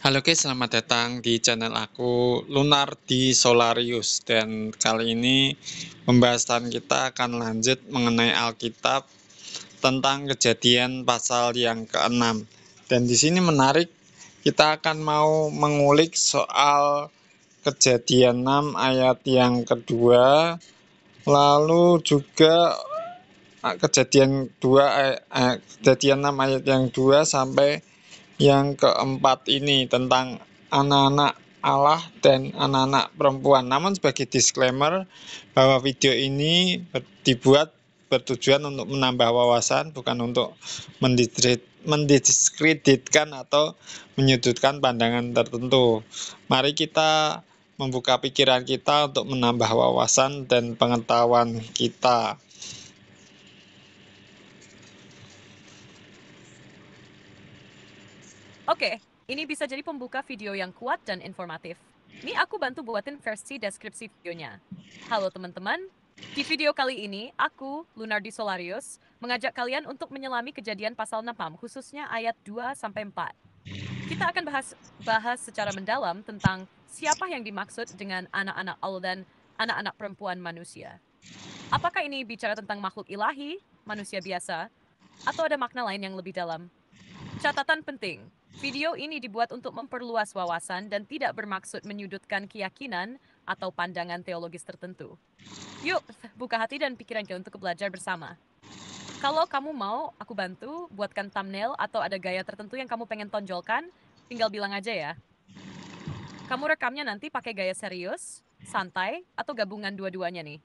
Halo guys, selamat datang di channel aku Lunar di Solarius. Dan kali ini pembahasan kita akan lanjut mengenai Alkitab tentang Kejadian pasal yang ke-6. Dan di sini menarik, kita akan mau mengulik soal Kejadian 6 ayat yang kedua, lalu juga Kejadian 6 ayat yang 2 sampai yang keempat ini tentang anak-anak Allah dan anak-anak perempuan. Namun sebagai disclaimer bahwa video ini dibuat bertujuan untuk menambah wawasan, bukan untuk mendiskreditkan atau menyudutkan pandangan tertentu. Mari kita membuka pikiran kita untuk menambah wawasan dan pengetahuan kita. Oke, ini bisa jadi pembuka video yang kuat dan informatif. Nih aku bantu buatin versi deskripsi videonya. Halo teman-teman, di video kali ini aku, Lunardi Solarius, mengajak kalian untuk menyelami Kejadian pasal 6 khususnya ayat 2-4. Kita akan bahas secara mendalam tentang siapa yang dimaksud dengan anak-anak Allah dan anak-anak perempuan manusia. Apakah ini bicara tentang makhluk ilahi, manusia biasa, atau ada makna lain yang lebih dalam? Catatan penting, video ini dibuat untuk memperluas wawasan dan tidak bermaksud menyudutkan keyakinan atau pandangan teologis tertentu. Yuk, buka hati dan pikiran kita untuk belajar bersama. Kalau kamu mau, aku bantu buatkan thumbnail atau ada gaya tertentu yang kamu pengen tonjolkan, tinggal bilang aja ya. Kamu rekamnya nanti pakai gaya serius, santai, atau gabungan dua-duanya nih.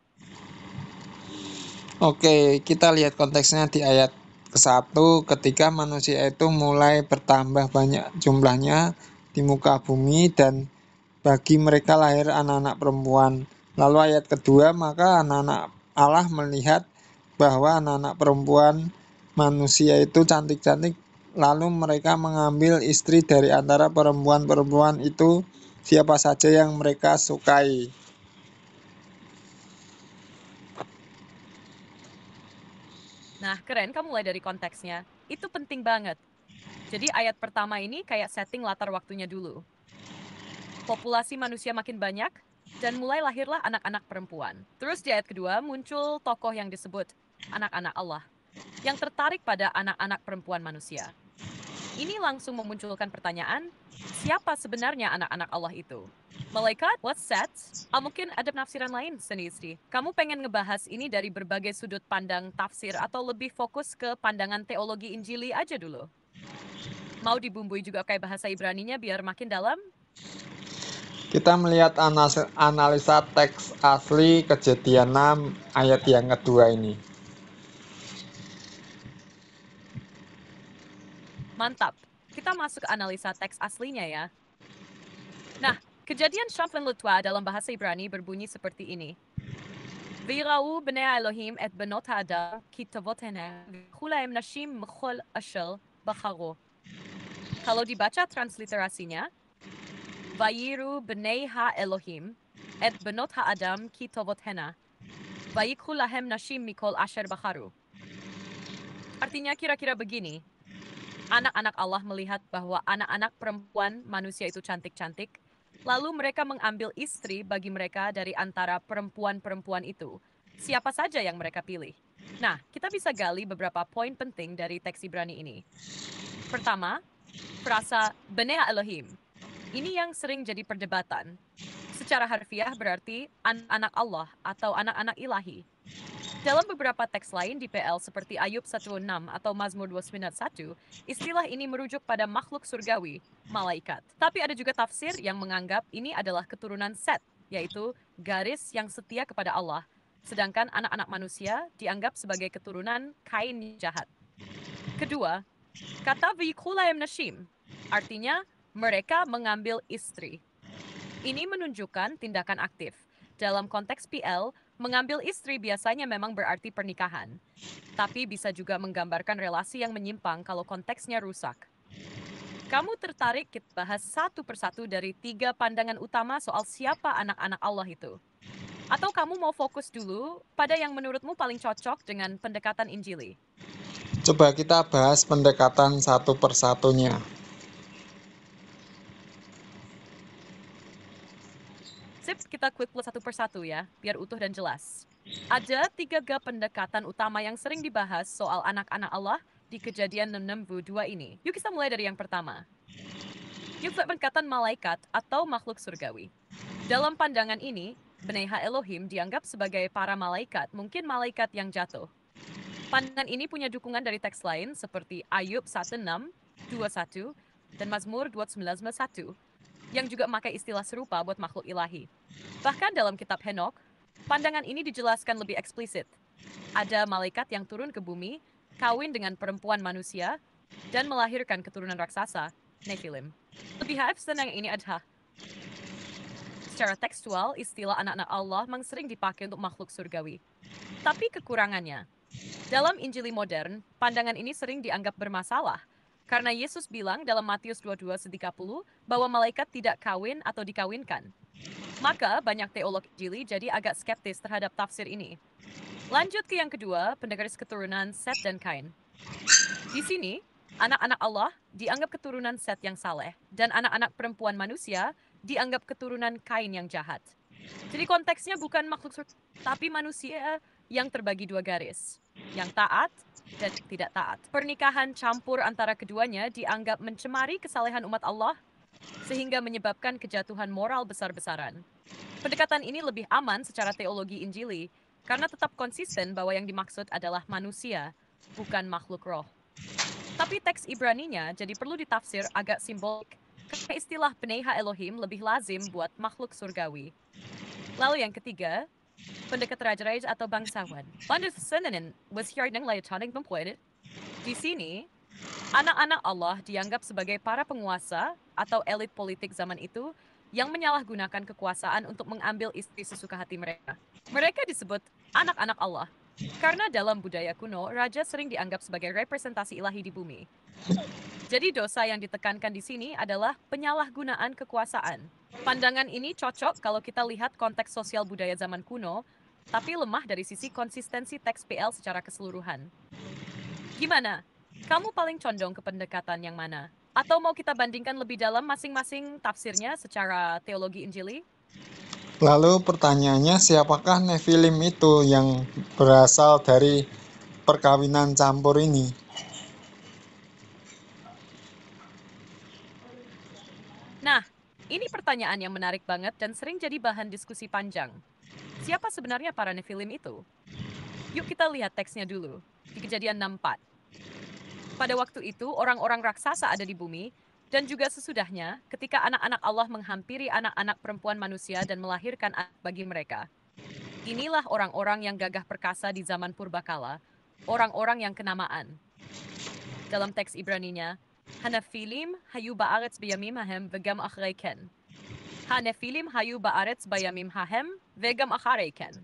Oke, kita lihat konteksnya di ayat ke-1, ketika manusia itu mulai bertambah banyak jumlahnya di muka bumi dan bagi mereka lahir anak-anak perempuan. Lalu ayat kedua, maka anak-anak Allah melihat bahwa anak-anak perempuan manusia itu cantik-cantik, lalu mereka mengambil istri dari antara perempuan-perempuan itu siapa saja yang mereka sukai. Nah, keren kamu mulai dari konteksnya. Itu penting banget. Jadi ayat pertama ini kayak setting latar waktunya dulu. Populasi manusia makin banyak, dan mulai lahirlah anak-anak perempuan. Terus di ayat kedua muncul tokoh yang disebut anak-anak Allah, yang tertarik pada anak-anak perempuan manusia. Ini langsung memunculkan pertanyaan, siapa sebenarnya anak-anak Allah itu? Malaikat? What's that? Mungkin ada penafsiran lain sendiri. Kamu pengen ngebahas ini dari berbagai sudut pandang tafsir atau lebih fokus ke pandangan teologi Injili aja dulu? Mau dibumbui juga kayak bahasa Ibraninya biar makin dalam? Kita melihat analisa teks asli Kejadian 6 ayat yang kedua ini. Mantap. Kita masuk ke analisa teks aslinya ya. Nah, Kejadian Syaflan Lutwa dalam bahasa Ibrani berbunyi seperti ini. V'yira'u bnei Elohim et benot ha'adam ki tavotena v'yikhu lahem nashim mechol asher bacharo. Kalau dibaca transliterasinya, Vayiru bnei ha-Elohim et benot ha'adam ki tovotena v'yikhu lahem nashim mikol asher bacharu. Artinya kira-kira begini. Anak-anak Allah melihat bahwa anak-anak perempuan manusia itu cantik-cantik, lalu mereka mengambil istri bagi mereka dari antara perempuan-perempuan itu. Siapa saja yang mereka pilih? Nah, kita bisa gali beberapa poin penting dari teks Ibrani ini. Pertama, frasa Bnei Elohim. Ini yang sering jadi perdebatan. Secara harfiah berarti anak-anak Allah atau anak-anak ilahi. Dalam beberapa teks lain di PL seperti Ayub 1:6 atau Mazmur 29:1, istilah ini merujuk pada makhluk surgawi, malaikat. Tapi ada juga tafsir yang menganggap ini adalah keturunan Set, yaitu garis yang setia kepada Allah. Sedangkan anak-anak manusia dianggap sebagai keturunan Kain jahat. Kedua, kata v'yikhulayim nashim, artinya mereka mengambil istri. Ini menunjukkan tindakan aktif. Dalam konteks PL, mengambil istri biasanya memang berarti pernikahan. Tapi bisa juga menggambarkan relasi yang menyimpang kalau konteksnya rusak. Kamu tertarik kita bahas satu persatu dari 3 pandangan utama soal siapa anak-anak Allah itu? Atau kamu mau fokus dulu pada yang menurutmu paling cocok dengan pendekatan Injili? Coba kita bahas pendekatan satu persatunya. kita klik plus satu persatu ya, biar utuh dan jelas. Ada 3 pendekatan utama yang sering dibahas soal anak-anak Allah di Kejadian 62 ini. Yuk kita mulai dari yang pertama. Yuk pendekatan malaikat atau makhluk surgawi. Dalam pandangan ini, Bnei Elohim dianggap sebagai para malaikat, mungkin malaikat yang jatuh. Pandangan ini punya dukungan dari teks lain seperti Ayub 16:21 dan Mazmur 29:1 yang juga memakai istilah serupa buat makhluk ilahi. Bahkan dalam kitab Henok, pandangan ini dijelaskan lebih eksplisit. Ada malaikat yang turun ke bumi, kawin dengan perempuan manusia, dan melahirkan keturunan raksasa, Nephilim. Lebih hafs tentang ini adalah secara tekstual, istilah anak-anak Allah memang sering dipakai untuk makhluk surgawi. Tapi kekurangannya, dalam Injili modern, pandangan ini sering dianggap bermasalah. Karena Yesus bilang dalam Matius 22:30 bahwa malaikat tidak kawin atau dikawinkan. Maka banyak teolog Injili jadi agak skeptis terhadap tafsir ini. Lanjut ke yang kedua, pendgaris keturunan Set dan Kain. Di sini, anak-anak Allah dianggap keturunan Set yang saleh, dan anak-anak perempuan manusia dianggap keturunan Kain yang jahat. Jadi konteksnya bukan makhluk surga, tapi manusia yang terbagi 2 garis, yang taat dan tidak taat. Pernikahan campur antara keduanya dianggap mencemari kesalehan umat Allah, sehingga menyebabkan kejatuhan moral besar-besaran. Pendekatan ini lebih aman secara teologi Injili, karena tetap konsisten bahwa yang dimaksud adalah manusia, bukan makhluk roh. Tapi teks Ibraninya jadi perlu ditafsir agak simbolik, karena istilah Bnei Elohim lebih lazim buat makhluk surgawi. Lalu yang ketiga, pendekat raja-raja atau bangsawan. Di sini, anak-anak Allah dianggap sebagai para penguasa atau elit politik zaman itu yang menyalahgunakan kekuasaan untuk mengambil istri sesuka hati mereka. Mereka disebut anak-anak Allah, karena dalam budaya kuno, raja sering dianggap sebagai representasi ilahi di bumi. Jadi dosa yang ditekankan di sini adalah penyalahgunaan kekuasaan. Pandangan ini cocok kalau kita lihat konteks sosial budaya zaman kuno, tapi lemah dari sisi konsistensi teks PL secara keseluruhan. Gimana? Kamu paling condong ke pendekatan yang mana? Atau mau kita bandingkan lebih dalam masing-masing tafsirnya secara teologi Injili? Lalu pertanyaannya, siapakah Nephilim itu yang berasal dari perkawinan campur ini? Nah, ini pertanyaan yang menarik banget dan sering jadi bahan diskusi panjang. Siapa sebenarnya para Nephilim itu? Yuk kita lihat teksnya dulu, di Kejadian 6:4. Pada waktu itu, orang-orang raksasa ada di bumi, dan juga sesudahnya, ketika anak-anak Allah menghampiri anak-anak perempuan manusia dan melahirkan anak bagi mereka. Inilah orang-orang yang gagah perkasa di zaman purbakala, orang-orang yang kenamaan. Dalam teks Ibraninya, Hanephilim hayu ba'aretz bayamim hahem vegam achareken. Hanephilim hayu ba'aretz bayamim hahem vegam achareken.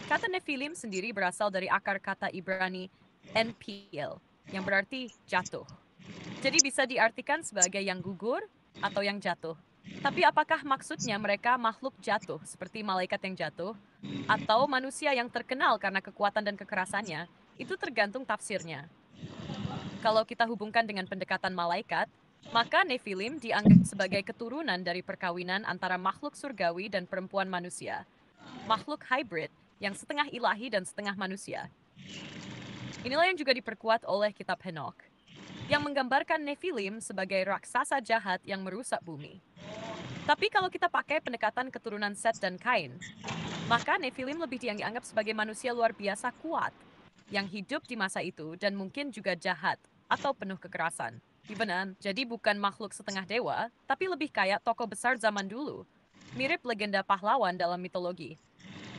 Kata Nephilim sendiri berasal dari akar kata Ibrani NPL, yang berarti jatuh. Jadi bisa diartikan sebagai yang gugur atau yang jatuh. Tapi apakah maksudnya mereka makhluk jatuh seperti malaikat yang jatuh atau manusia yang terkenal karena kekuatan dan kekerasannya? Itu tergantung tafsirnya. Kalau kita hubungkan dengan pendekatan malaikat, maka Nephilim dianggap sebagai keturunan dari perkawinan antara makhluk surgawi dan perempuan manusia. Makhluk hybrid yang setengah ilahi dan setengah manusia. Inilah yang juga diperkuat oleh kitab Henok, yang menggambarkan Nephilim sebagai raksasa jahat yang merusak bumi. Tapi kalau kita pakai pendekatan keturunan Set dan Kain, maka Nephilim lebih dianggap sebagai manusia luar biasa kuat, yang hidup di masa itu dan mungkin juga jahat atau penuh kekerasan. Gimana? Jadi bukan makhluk setengah dewa, tapi lebih kayak tokoh besar zaman dulu, mirip legenda pahlawan dalam mitologi.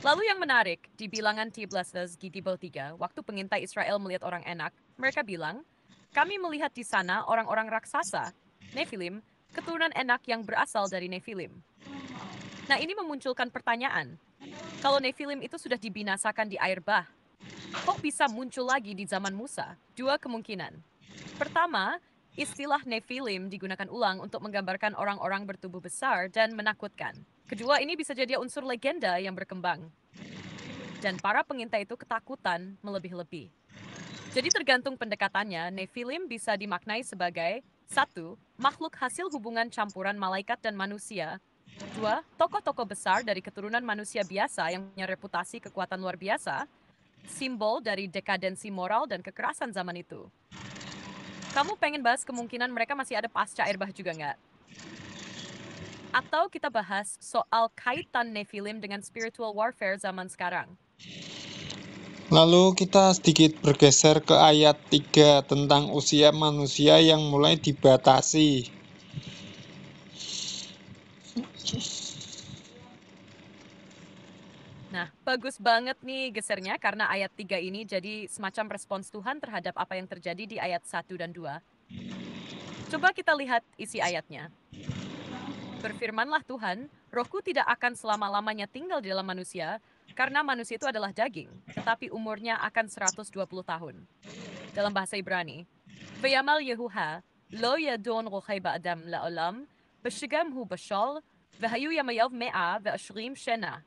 Lalu yang menarik, di bilangan 13 Gidibel 3, waktu pengintai Israel melihat orang enak, mereka bilang, kami melihat di sana orang-orang raksasa, Nephilim, keturunan enak yang berasal dari Nephilim. Nah ini memunculkan pertanyaan, kalau Nephilim itu sudah dibinasakan di air bah, kok bisa muncul lagi di zaman Musa? 2 kemungkinan. Pertama, istilah Nephilim digunakan ulang untuk menggambarkan orang-orang bertubuh besar dan menakutkan. Kedua, ini bisa jadi unsur legenda yang berkembang. Dan para pengintai itu ketakutan melebih-lebih. Jadi tergantung pendekatannya, Nephilim bisa dimaknai sebagai 1. Makhluk hasil hubungan campuran malaikat dan manusia, 2. Tokoh-tokoh besar dari keturunan manusia biasa yang punya reputasi kekuatan luar biasa, simbol dari dekadensi moral dan kekerasan zaman itu. Kamu pengen bahas kemungkinan mereka masih ada pasca air bah juga nggak? Atau kita bahas soal kaitan Nephilim dengan spiritual warfare zaman sekarang? Lalu kita sedikit bergeser ke ayat 3 tentang usia manusia yang mulai dibatasi. Nah, bagus banget nih gesernya karena ayat 3 ini jadi semacam respons Tuhan terhadap apa yang terjadi di ayat 1 dan 2. Coba kita lihat isi ayatnya. Berfirmanlah Tuhan, rohku tidak akan selama-lamanya tinggal di dalam manusia, karena manusia itu adalah daging, tetapi umurnya akan 120 tahun. Dalam bahasa Ibrani, Vayamal Yehuha, lo yadon rohai ba'adam la'olam, bashigamhu bashal, vahayu yamayav me'a va'ashrim shena.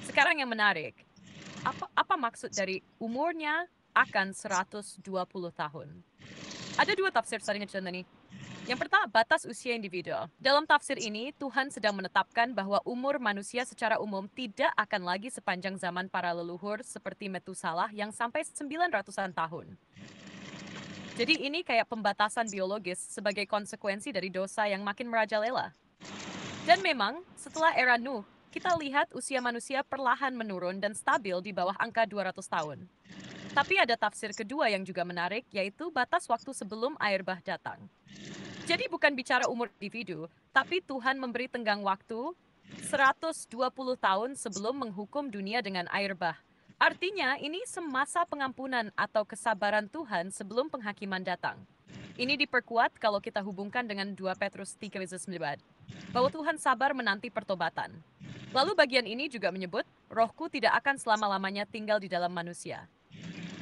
Sekarang yang menarik, apa maksud dari umurnya akan 120 tahun? Ada dua tafsir saling nih. Yang pertama, batas usia individu. Dalam tafsir ini, Tuhan sedang menetapkan bahwa umur manusia secara umum tidak akan lagi sepanjang zaman para leluhur seperti Metusalah yang sampai 900-an tahun. Jadi ini kayak pembatasan biologis sebagai konsekuensi dari dosa yang makin merajalela. Dan memang, setelah era Nuh, kita lihat usia manusia perlahan menurun dan stabil di bawah angka 200 tahun. Tapi ada tafsir kedua yang juga menarik, yaitu batas waktu sebelum air bah datang. Jadi bukan bicara umur individu, tapi Tuhan memberi tenggang waktu 120 tahun sebelum menghukum dunia dengan air bah. Artinya, ini semasa pengampunan atau kesabaran Tuhan sebelum penghakiman datang. Ini diperkuat kalau kita hubungkan dengan 2 Petrus 3:9, bahwa Tuhan sabar menanti pertobatan. Lalu bagian ini juga menyebut, rohku tidak akan selama-lamanya tinggal di dalam manusia.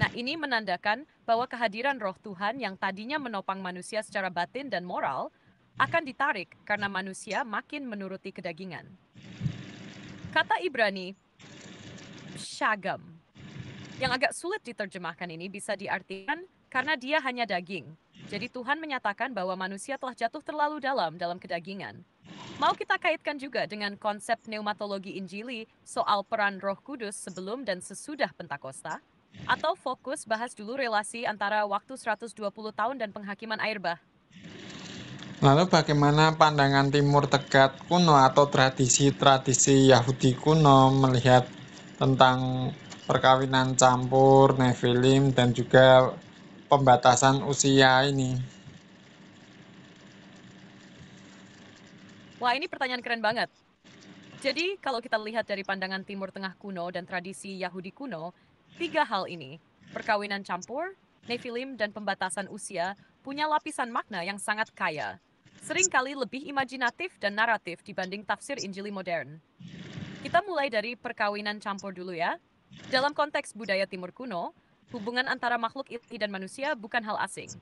Nah, ini menandakan bahwa kehadiran roh Tuhan yang tadinya menopang manusia secara batin dan moral akan ditarik karena manusia makin menuruti kedagingan. Kata Ibrani, syagam, yang agak sulit diterjemahkan ini bisa diartikan karena dia hanya daging. Jadi Tuhan menyatakan bahwa manusia telah jatuh terlalu dalam kedagingan. Mau kita kaitkan juga dengan konsep pneumatologi Injili soal peran Roh Kudus sebelum dan sesudah Pentakosta? Atau fokus bahas dulu relasi antara waktu 120 tahun dan penghakiman air bah? Lalu bagaimana pandangan Timur Tengah kuno atau tradisi-tradisi Yahudi kuno melihat tentang perkawinan campur, Nephilim, dan juga pembatasan usia ini? Wah, ini pertanyaan keren banget. Jadi, kalau kita lihat dari pandangan Timur Tengah kuno dan tradisi Yahudi kuno, 3 hal ini, perkawinan campur, Nephilim, dan pembatasan usia, punya lapisan makna yang sangat kaya. Seringkali lebih imajinatif dan naratif dibanding tafsir Injili modern. Kita mulai dari perkawinan campur dulu ya. Dalam konteks budaya Timur kuno, hubungan antara makhluk ilahi dan manusia bukan hal asing.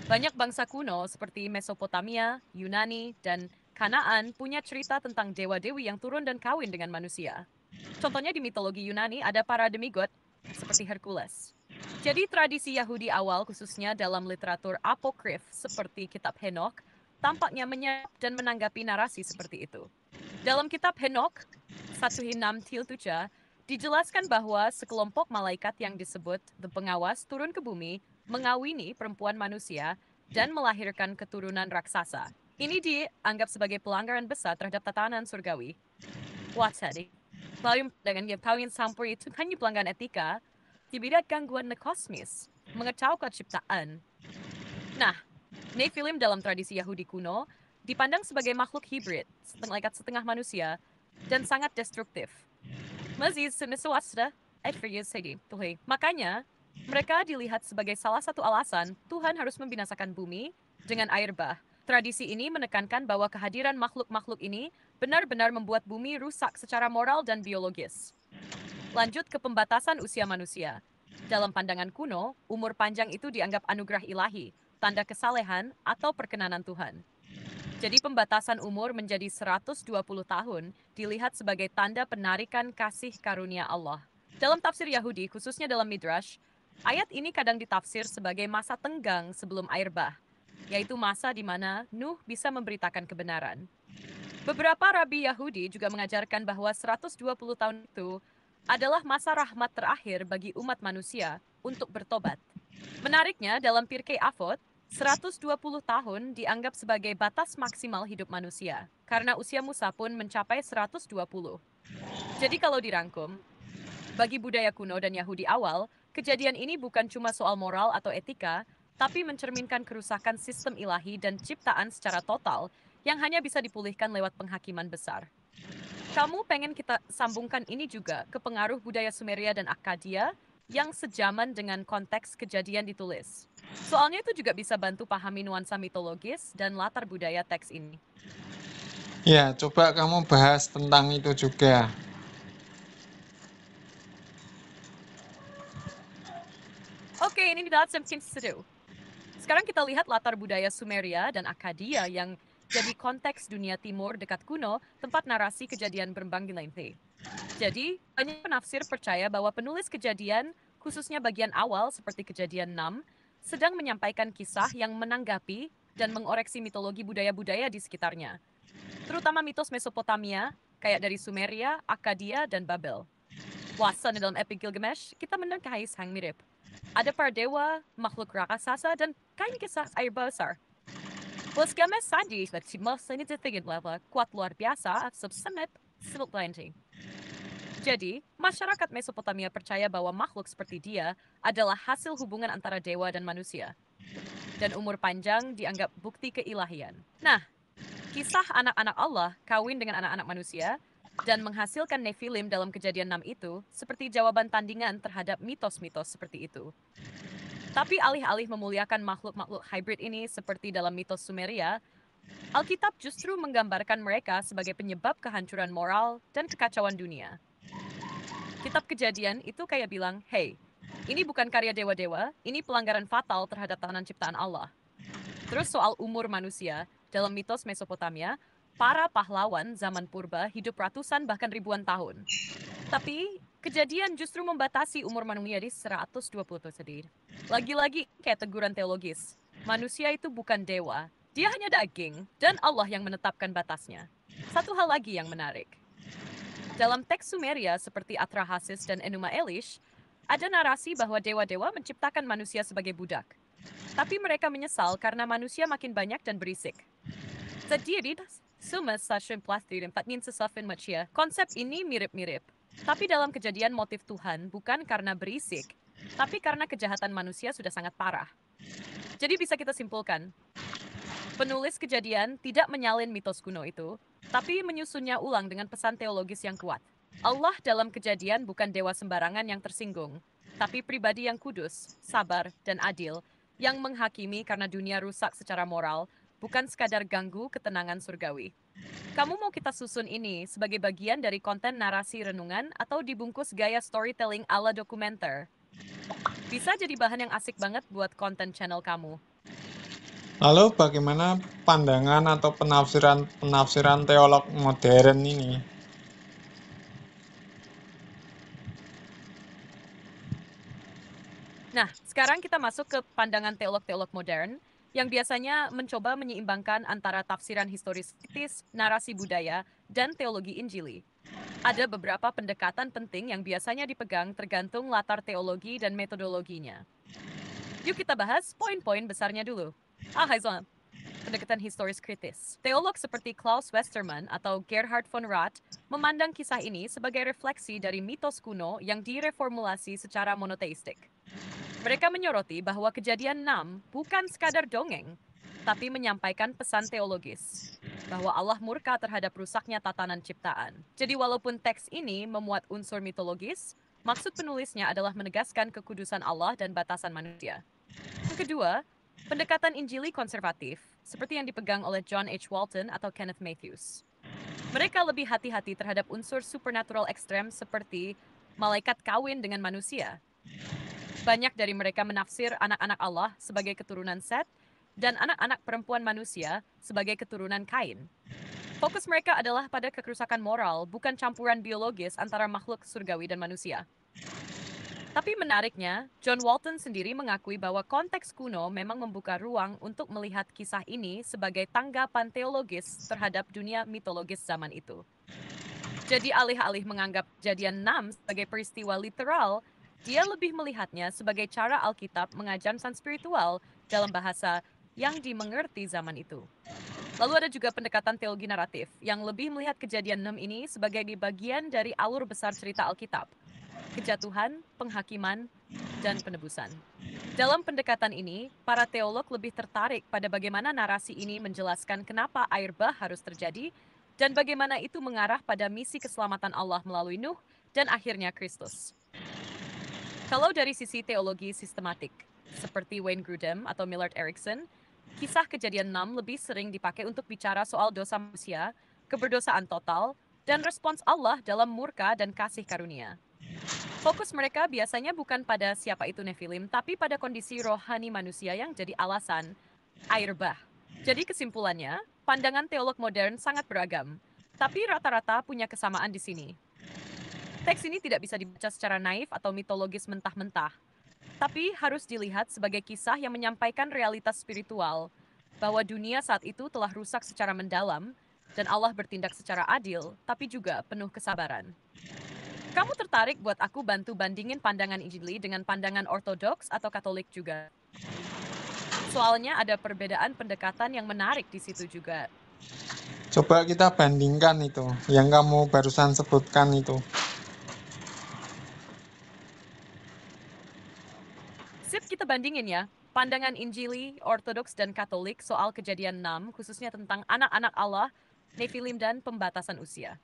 Banyak bangsa kuno seperti Mesopotamia, Yunani, dan Kanaan punya cerita tentang dewa-dewi yang turun dan kawin dengan manusia. Contohnya di mitologi Yunani ada para demigod seperti Hercules. Jadi tradisi Yahudi awal khususnya dalam literatur apokrif seperti kitab Henokh tampaknya menyerap dan menanggapi narasi seperti itu. Dalam kitab Henokh 1:6-7 dijelaskan bahwa sekelompok malaikat yang disebut The Pengawas turun ke bumi, mengawini perempuan manusia, dan melahirkan keturunan raksasa. Ini dianggap sebagai pelanggaran besar terhadap tatanan surgawi. Wah, tadi. Lalu dengan kawin campur itu hanya pelanggaran etika, tidak gangguan kosmis, mengacaukan ciptaan. Nah, Nephilim dalam tradisi Yahudi kuno dipandang sebagai makhluk hibrid, setengah manusia, dan sangat destruktif. Makanya, mereka dilihat sebagai salah satu alasan Tuhan harus membinasakan bumi dengan air bah. Tradisi ini menekankan bahwa kehadiran makhluk-makhluk ini benar-benar membuat bumi rusak secara moral dan biologis. Lanjut ke pembatasan usia manusia. Dalam pandangan kuno, umur panjang itu dianggap anugerah ilahi, tanda kesalehan atau perkenanan Tuhan. Jadi pembatasan umur menjadi 120 tahun dilihat sebagai tanda penarikan kasih karunia Allah. Dalam tafsir Yahudi, khususnya dalam Midrash, ayat ini kadang ditafsir sebagai masa tenggang sebelum air bah, yaitu masa di mana Nuh bisa memberitakan kebenaran. Beberapa rabi Yahudi juga mengajarkan bahwa 120 tahun itu adalah masa rahmat terakhir bagi umat manusia untuk bertobat. Menariknya, dalam Pirkei Avot, 120 tahun dianggap sebagai batas maksimal hidup manusia, karena usia Musa pun mencapai 120. Jadi kalau dirangkum, bagi budaya kuno dan Yahudi awal, kejadian ini bukan cuma soal moral atau etika, tapi mencerminkan kerusakan sistem ilahi dan ciptaan secara total yang hanya bisa dipulihkan lewat penghakiman besar. Kamu pengen kita sambungkan ini juga ke pengaruh budaya Sumeria dan Akkadia yang sejaman dengan konteks kejadian ditulis. Soalnya itu juga bisa bantu pahami nuansa mitologis dan latar budaya teks ini. Ya, coba kamu bahas tentang itu juga. Oke, ini tidak sempat seru. Sekarang kita lihat latar budaya Sumeria dan Akkadia yang jadi konteks dunia timur dekat kuno, tempat narasi kejadian berkembang di Lente. Jadi, banyak penafsir percaya bahwa penulis kejadian, khususnya bagian awal seperti kejadian 6, sedang menyampaikan kisah yang menanggapi dan mengoreksi mitologi budaya-budaya di sekitarnya. Terutama mitos Mesopotamia, kayak dari Sumeria, Akkadia, dan Babel. Wasan dalam epik Gilgamesh, kita mendengar kisah yang mirip. Ada para dewa, makhluk raksasa, dan kain kisah air besar. Plus Gilgamesh sadis, but si masa ini tinggi level kuat luar biasa, subsumet, silut lainnya. Jadi, masyarakat Mesopotamia percaya bahwa makhluk seperti dia adalah hasil hubungan antara dewa dan manusia. Dan umur panjang dianggap bukti keilahian. Nah, kisah anak-anak Allah kawin dengan anak-anak manusia dan menghasilkan Nephilim dalam kejadian 6 itu seperti jawaban tandingan terhadap mitos-mitos seperti itu. Tapi alih-alih memuliakan makhluk-makhluk hybrid ini seperti dalam mitos Sumeria, Alkitab justru menggambarkan mereka sebagai penyebab kehancuran moral dan kekacauan dunia. Kitab Kejadian itu kayak bilang, hey, ini bukan karya dewa-dewa, ini pelanggaran fatal terhadap tatanan ciptaan Allah. Terus soal umur manusia, dalam mitos Mesopotamia, para pahlawan zaman purba hidup ratusan bahkan ribuan tahun. Tapi, kejadian justru membatasi umur manusia di 120 tahun sendiri. Lagi-lagi kayak teguran teologis, manusia itu bukan dewa, dia hanya daging, dan Allah yang menetapkan batasnya. Satu hal lagi yang menarik. Dalam teks Sumeria seperti Atrahasis dan Enuma Elish, ada narasi bahwa dewa-dewa menciptakan manusia sebagai budak. Tapi mereka menyesal karena manusia makin banyak dan berisik. Jadi, semua stasiun plastik dan patnin sesafin manusia. Konsep ini mirip-mirip. Tapi dalam kejadian motif Tuhan bukan karena berisik, tapi karena kejahatan manusia sudah sangat parah. Jadi bisa kita simpulkan, penulis kejadian tidak menyalin mitos kuno itu, tapi menyusunnya ulang dengan pesan teologis yang kuat. Allah dalam kejadian bukan dewa sembarangan yang tersinggung, tapi pribadi yang kudus, sabar, dan adil, yang menghakimi karena dunia rusak secara moral, bukan sekadar ganggu ketenangan surgawi. Kamu mau kita susun ini sebagai bagian dari konten narasi renungan atau dibungkus gaya storytelling ala dokumenter? Bisa jadi bahan yang asik banget buat konten channel kamu. Lalu bagaimana pandangan atau penafsiran teolog modern ini? Nah, sekarang kita masuk ke pandangan teolog-teolog modern yang biasanya mencoba menyeimbangkan antara tafsiran historis, narasi budaya, dan teologi Injili. Ada beberapa pendekatan penting yang biasanya dipegang tergantung latar teologi dan metodologinya. Yuk kita bahas poin-poin besarnya dulu. Haizon, pendekatan historis kritis. Teolog seperti Klaus Westermann atau Gerhard von Rath memandang kisah ini sebagai refleksi dari mitos kuno yang direformulasi secara monoteistik. Mereka menyoroti bahwa kejadian 6 bukan sekadar dongeng, tapi menyampaikan pesan teologis, bahwa Allah murka terhadap rusaknya tatanan ciptaan. Jadi walaupun teks ini memuat unsur mitologis, maksud penulisnya adalah menegaskan kekudusan Allah dan batasan manusia. Yang kedua, pendekatan Injili konservatif, seperti yang dipegang oleh John H. Walton atau Kenneth Matthews. Mereka lebih hati-hati terhadap unsur supernatural ekstrem seperti malaikat kawin dengan manusia. Banyak dari mereka menafsir anak-anak Allah sebagai keturunan Set dan anak-anak perempuan manusia sebagai keturunan Kain. Fokus mereka adalah pada kerusakan moral, bukan campuran biologis antara makhluk surgawi dan manusia. Tapi menariknya, John Walton sendiri mengakui bahwa konteks kuno memang membuka ruang untuk melihat kisah ini sebagai tanggapan teologis terhadap dunia mitologis zaman itu. Jadi alih-alih menganggap kejadian 6 sebagai peristiwa literal, dia lebih melihatnya sebagai cara Alkitab mengajarkan spiritual dalam bahasa yang dimengerti zaman itu. Lalu ada juga pendekatan teologi naratif yang lebih melihat kejadian 6 ini sebagai bagian dari alur besar cerita Alkitab. Kejatuhan, penghakiman, dan penebusan. Dalam pendekatan ini, para teolog lebih tertarik pada bagaimana narasi ini menjelaskan kenapa air bah harus terjadi dan bagaimana itu mengarah pada misi keselamatan Allah melalui Nuh dan akhirnya Kristus. Kalau dari sisi teologi sistematik, seperti Wayne Grudem atau Millard Erickson, kisah kejadian 6 lebih sering dipakai untuk bicara soal dosa manusia, keberdosaan total, dan respons Allah dalam murka dan kasih karunia. Fokus mereka biasanya bukan pada siapa itu Nephilim, tapi pada kondisi rohani manusia yang jadi alasan air bah. Jadi kesimpulannya, pandangan teolog modern sangat beragam, tapi rata-rata punya kesamaan di sini. Teks ini tidak bisa dibaca secara naif atau mitologis mentah-mentah, tapi harus dilihat sebagai kisah yang menyampaikan realitas spiritual, bahwa dunia saat itu telah rusak secara mendalam, dan Allah bertindak secara adil, tapi juga penuh kesabaran. Kamu tertarik buat aku bantu bandingin pandangan Injili dengan pandangan Ortodoks atau Katolik juga? Soalnya ada perbedaan pendekatan yang menarik di situ juga. Coba kita bandingkan itu, yang kamu barusan sebutkan itu. Sip, kita bandingin ya. Pandangan Injili, Ortodoks, dan Katolik soal kejadian 6, khususnya tentang anak-anak Allah, Nephilim, dan pembatasan usia.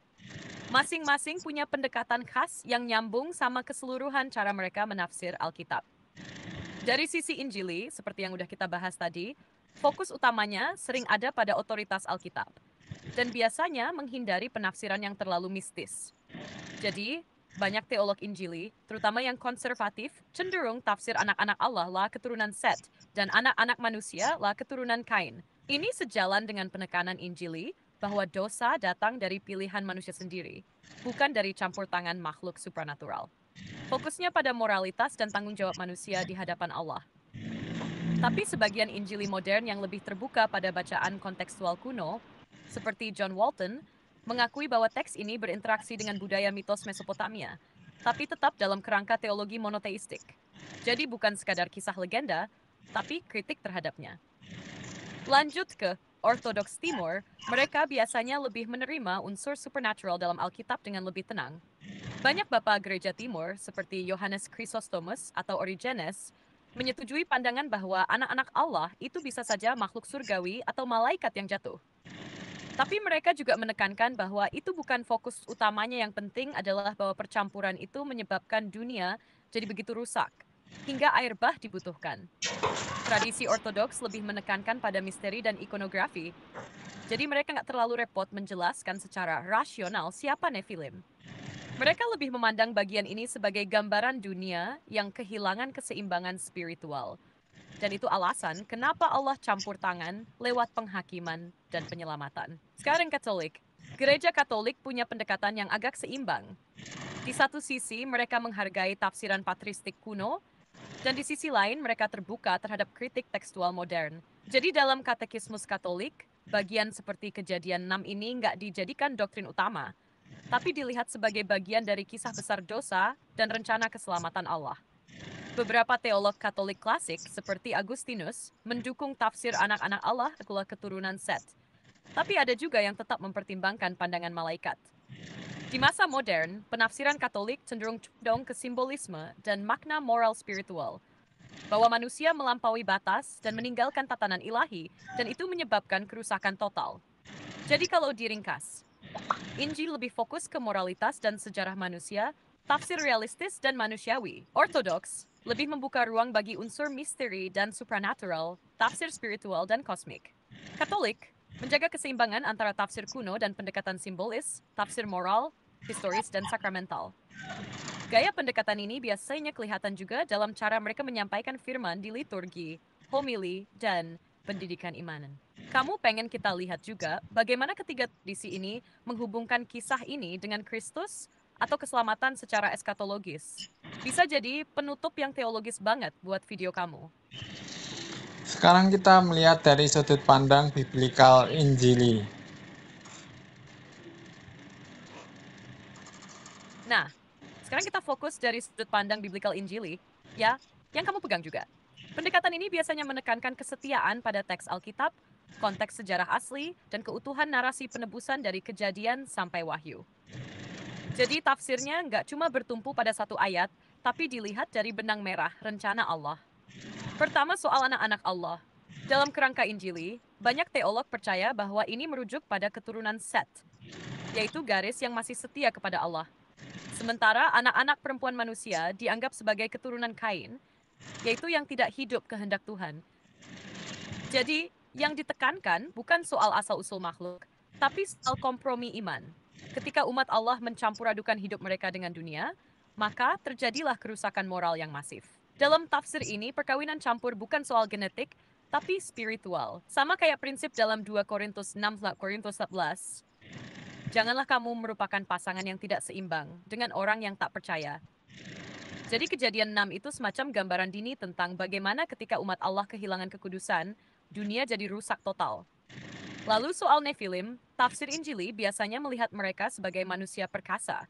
Masing-masing punya pendekatan khas yang nyambung sama keseluruhan cara mereka menafsir Alkitab. Dari sisi Injili, seperti yang udah kita bahas tadi, fokus utamanya sering ada pada otoritas Alkitab. Dan biasanya menghindari penafsiran yang terlalu mistis. Jadi, banyak teolog Injili, terutama yang konservatif, cenderung tafsir anak-anak Allah lah keturunan Set, dan anak-anak manusia lah keturunan Kain. Ini sejalan dengan penekanan Injili bahwa dosa datang dari pilihan manusia sendiri, bukan dari campur tangan makhluk supranatural. Fokusnya pada moralitas dan tanggung jawab manusia di hadapan Allah. Tapi sebagian Injili modern yang lebih terbuka pada bacaan kontekstual kuno, seperti John Walton, mengakui bahwa teks ini berinteraksi dengan budaya mitos Mesopotamia, tapi tetap dalam kerangka teologi monoteistik. Jadi bukan sekadar kisah legenda, tapi kritik terhadapnya. Lanjut ke Ortodoks Timur, mereka biasanya lebih menerima unsur supernatural dalam Alkitab dengan lebih tenang. Banyak bapak gereja Timur, seperti Yohanes Chrysostomus atau Origenes, menyetujui pandangan bahwa anak-anak Allah itu bisa saja makhluk surgawi atau malaikat yang jatuh. Tapi mereka juga menekankan bahwa itu bukan fokus utamanya, yang penting adalah bahwa percampuran itu menyebabkan dunia jadi begitu rusak, hingga air bah dibutuhkan. Tradisi Ortodoks lebih menekankan pada misteri dan ikonografi, jadi mereka nggak terlalu repot menjelaskan secara rasional siapa Nephilim. Mereka lebih memandang bagian ini sebagai gambaran dunia yang kehilangan keseimbangan spiritual. Dan itu alasan kenapa Allah campur tangan lewat penghakiman dan penyelamatan. Sekarang Katolik. Gereja Katolik punya pendekatan yang agak seimbang. Di satu sisi, mereka menghargai tafsiran patristik kuno, dan di sisi lain, mereka terbuka terhadap kritik tekstual modern. Jadi dalam katekismus Katolik, bagian seperti kejadian 6 ini nggak dijadikan doktrin utama, tapi dilihat sebagai bagian dari kisah besar dosa dan rencana keselamatan Allah. Beberapa teolog Katolik klasik, seperti Agustinus, mendukung tafsir anak-anak Allah adalah keturunan Set. Tapi ada juga yang tetap mempertimbangkan pandangan malaikat. Di masa modern, penafsiran Katolik cenderung condong ke simbolisme dan makna moral spiritual, bahwa manusia melampaui batas dan meninggalkan tatanan ilahi, dan itu menyebabkan kerusakan total. Jadi kalau diringkas, Injil lebih fokus ke moralitas dan sejarah manusia, tafsir realistis dan manusiawi. Ortodoks lebih membuka ruang bagi unsur misteri dan supranatural, tafsir spiritual dan kosmik. Katolik menjaga keseimbangan antara tafsir kuno dan pendekatan simbolis, tafsir moral, historis, dan sakramental. Gaya pendekatan ini biasanya kelihatan juga dalam cara mereka menyampaikan firman di liturgi, homili, dan pendidikan imanan. Kamu pengen kita lihat juga bagaimana ketiga tradisi ini menghubungkan kisah ini dengan Kristus atau keselamatan secara eskatologis. Bisa jadi penutup yang teologis banget buat video kamu. Sekarang kita melihat dari sudut pandang biblikal Injili. Nah, sekarang kita fokus dari sudut pandang biblical Injili, ya, yang kamu pegang juga. Pendekatan ini biasanya menekankan kesetiaan pada teks Alkitab, konteks sejarah asli, dan keutuhan narasi penebusan dari Kejadian sampai Wahyu. Jadi tafsirnya nggak cuma bertumpu pada satu ayat, tapi dilihat dari benang merah rencana Allah. Pertama soal anak-anak Allah. Dalam kerangka Injili, banyak teolog percaya bahwa ini merujuk pada keturunan Set, yaitu garis yang masih setia kepada Allah. Sementara anak-anak perempuan manusia dianggap sebagai keturunan Kain, yaitu yang tidak hidup kehendak Tuhan. Jadi, yang ditekankan bukan soal asal-usul makhluk, tapi soal kompromi iman. Ketika umat Allah mencampur adukan hidup mereka dengan dunia, maka terjadilah kerusakan moral yang masif. Dalam tafsir ini, perkawinan campur bukan soal genetik, tapi spiritual. Sama kayak prinsip dalam 2 Korintus 6, Korintus 11. Janganlah kamu merupakan pasangan yang tidak seimbang dengan orang yang tak percaya. Jadi Kejadian 6 itu semacam gambaran dini tentang bagaimana ketika umat Allah kehilangan kekudusan, dunia jadi rusak total. Lalu soal Nephilim, tafsir Injili biasanya melihat mereka sebagai manusia perkasa.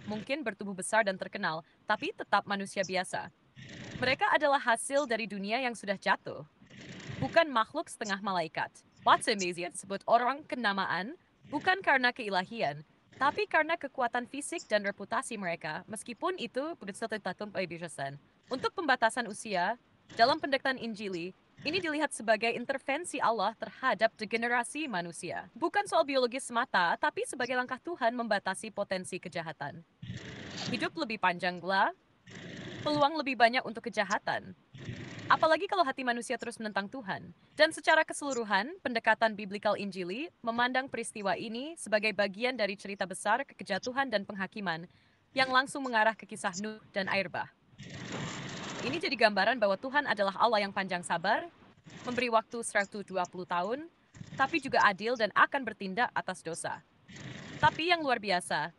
Mungkin bertubuh besar dan terkenal, tapi tetap manusia biasa. Mereka adalah hasil dari dunia yang sudah jatuh. Bukan makhluk setengah malaikat. What's amazing disebut orang kenamaan, bukan karena keilahian, tapi karena kekuatan fisik dan reputasi mereka, meskipun itu berdasarkan pembiasan. Untuk pembatasan usia, dalam pendekatan Injili, ini dilihat sebagai intervensi Allah terhadap degenerasi manusia. Bukan soal biologis semata, tapi sebagai langkah Tuhan membatasi potensi kejahatan. Hidup lebih panjang lah, peluang lebih banyak untuk kejahatan. Apalagi kalau hati manusia terus menentang Tuhan. Dan secara keseluruhan, pendekatan biblical Injili memandang peristiwa ini sebagai bagian dari cerita besar kejatuhan dan penghakiman yang langsung mengarah ke kisah Nuh dan air bah. Ini jadi gambaran bahwa Tuhan adalah Allah yang panjang sabar, memberi waktu 120 tahun, tapi juga adil dan akan bertindak atas dosa. Tapi yang luar biasa,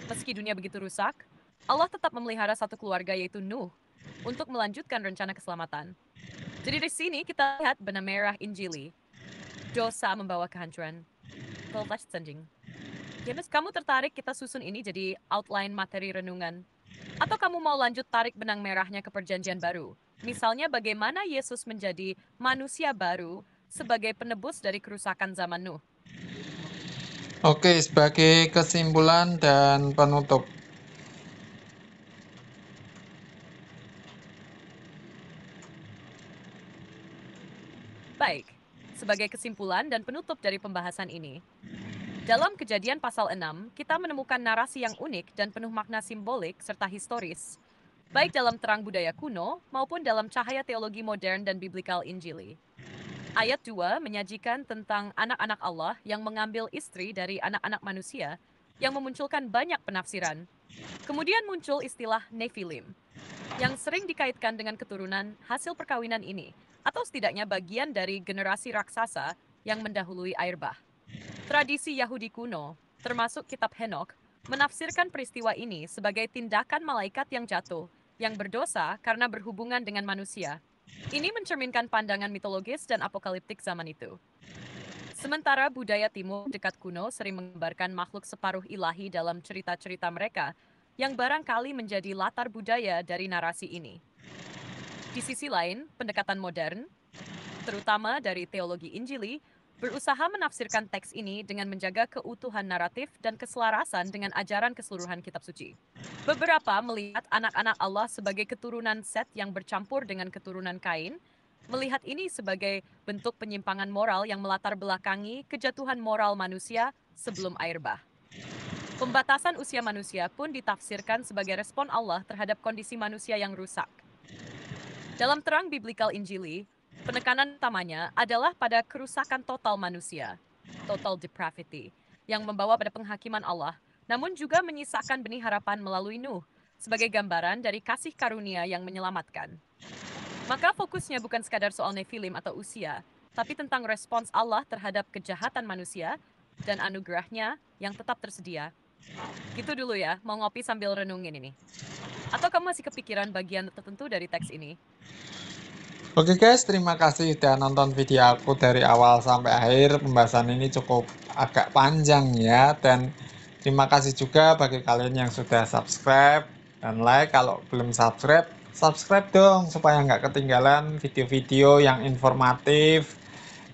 meski dunia begitu rusak, Allah tetap memelihara satu keluarga yaitu Nuh untuk melanjutkan rencana keselamatan. Jadi di sini kita lihat benang merah Injili. Dosa membawa kehancuran. Ya, Mas, kamu tertarik kita susun ini jadi outline materi renungan? Atau kamu mau lanjut tarik benang merahnya ke perjanjian baru? Misalnya bagaimana Yesus menjadi manusia baru sebagai penebus dari kerusakan zaman Nuh. Oke, sebagai kesimpulan dan penutup. Baik, sebagai kesimpulan dan penutup dari pembahasan ini, dalam Kejadian pasal 6, kita menemukan narasi yang unik dan penuh makna simbolik serta historis, baik dalam terang budaya kuno maupun dalam cahaya teologi modern dan biblical Injili. Ayat 2 menyajikan tentang anak-anak Allah yang mengambil istri dari anak-anak manusia yang memunculkan banyak penafsiran. Kemudian muncul istilah Nephilim, yang sering dikaitkan dengan keturunan hasil perkawinan ini, atau setidaknya bagian dari generasi raksasa yang mendahului air bah. Tradisi Yahudi kuno, termasuk kitab Henokh, menafsirkan peristiwa ini sebagai tindakan malaikat yang jatuh, yang berdosa karena berhubungan dengan manusia. Ini mencerminkan pandangan mitologis dan apokaliptik zaman itu. Sementara budaya timur dekat kuno sering menggambarkan makhluk separuh ilahi dalam cerita-cerita mereka, yang barangkali menjadi latar budaya dari narasi ini. Di sisi lain, pendekatan modern, terutama dari teologi Injili, berusaha menafsirkan teks ini dengan menjaga keutuhan naratif dan keselarasan dengan ajaran keseluruhan kitab suci. Beberapa melihat anak-anak Allah sebagai keturunan Set yang bercampur dengan keturunan Kain, melihat ini sebagai bentuk penyimpangan moral yang melatar belakangi kejatuhan moral manusia sebelum air bah. Pembatasan usia manusia pun ditafsirkan sebagai respon Allah terhadap kondisi manusia yang rusak. Dalam terang biblical Injili, penekanan utamanya adalah pada kerusakan total manusia, total depravity, yang membawa pada penghakiman Allah, namun juga menyisakan benih harapan melalui Nuh, sebagai gambaran dari kasih karunia yang menyelamatkan. Maka fokusnya bukan sekadar soal Nephilim atau usia, tapi tentang respons Allah terhadap kejahatan manusia dan anugerahnya yang tetap tersedia. Gitu dulu ya, mau ngopi sambil renungin ini. Atau kamu masih kepikiran bagian tertentu dari teks ini? Oke guys, terima kasih udah nonton video aku dari awal sampai akhir. Pembahasan ini cukup agak panjang ya. Dan terima kasih juga bagi kalian yang sudah subscribe dan like. Kalau belum subscribe, subscribe dong supaya nggak ketinggalan video-video yang informatif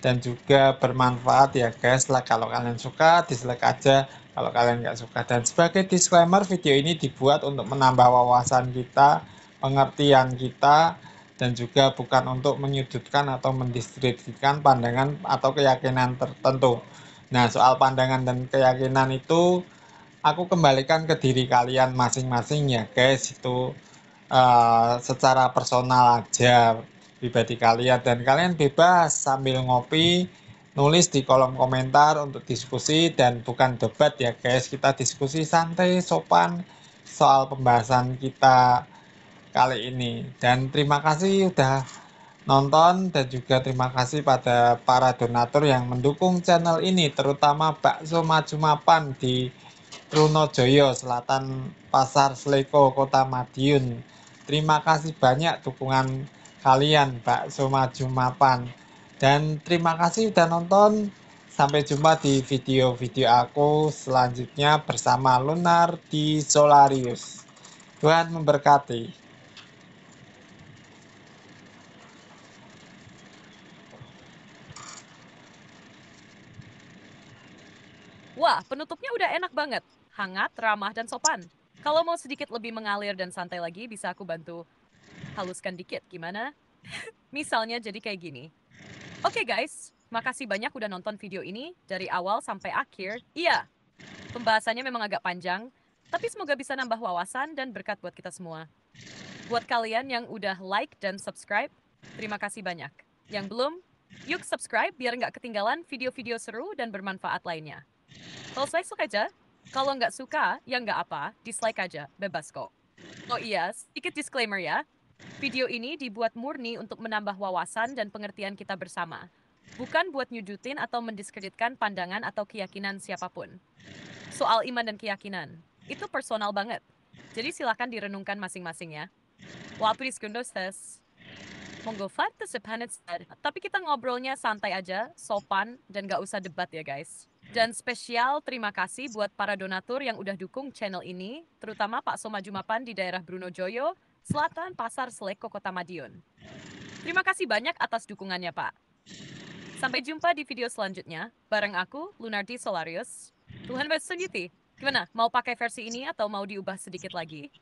dan juga bermanfaat ya guys. Like kalau kalian suka, dislike aja kalau kalian nggak suka. Dan sebagai disclaimer, video ini dibuat untuk menambah wawasan kita, pengertian kita, dan juga bukan untuk menyudutkan atau mendiskreditkan pandangan atau keyakinan tertentu. Nah, soal pandangan dan keyakinan itu aku kembalikan ke diri kalian masing-masing ya guys. Itu secara personal aja pribadi kalian, dan kalian bebas sambil ngopi nulis di kolom komentar untuk diskusi, dan bukan debat ya guys. Kita diskusi santai sopan soal pembahasan kita kali ini. Dan terima kasih udah nonton, dan juga terima kasih pada para donatur yang mendukung channel ini, terutama Bakso Maju Mapan di Trunojoyo Selatan, Pasar Sleko, Kota Madiun. Terima kasih banyak dukungan kalian Bakso Maju Mapan. Dan terima kasih udah nonton. Sampai jumpa di video-video aku selanjutnya bersama Lunar di Solarius. Tuhan memberkati. Wah, penutupnya udah enak banget. Hangat, ramah, dan sopan. Kalau mau sedikit lebih mengalir dan santai lagi, bisa aku bantu haluskan dikit. Gimana? Misalnya jadi kayak gini. Oke guys, makasih banyak udah nonton video ini dari awal sampai akhir. Iya, pembahasannya memang agak panjang, tapi semoga bisa nambah wawasan dan berkat buat kita semua. Buat kalian yang udah like dan subscribe, terima kasih banyak. Yang belum, yuk subscribe biar nggak ketinggalan video-video seru dan bermanfaat lainnya. Kalau suka aja, kalau nggak suka, ya nggak apa, dislike aja, bebas kok. Oh iya, sedikit disclaimer ya. Video ini dibuat murni untuk menambah wawasan dan pengertian kita bersama. Bukan buat nyudutin atau mendiskreditkan pandangan atau keyakinan siapapun. Soal iman dan keyakinan, itu personal banget. Jadi silakan direnungkan masing-masing ya. Wapris Gundostes. Monggo fakta sepanet. Tapi kita ngobrolnya santai aja, sopan, dan gak usah debat ya guys. Dan spesial terima kasih buat para donatur yang udah dukung channel ini, terutama Pak Somajumapan di daerah Brunojoyo, Selatan Pasar Sleko, Kota Madiun. Terima kasih banyak atas dukungannya Pak. Sampai jumpa di video selanjutnya, bareng aku, Lunardi Solarius. Tuhan Yesus Gimana, mau pakai versi ini atau mau diubah sedikit lagi?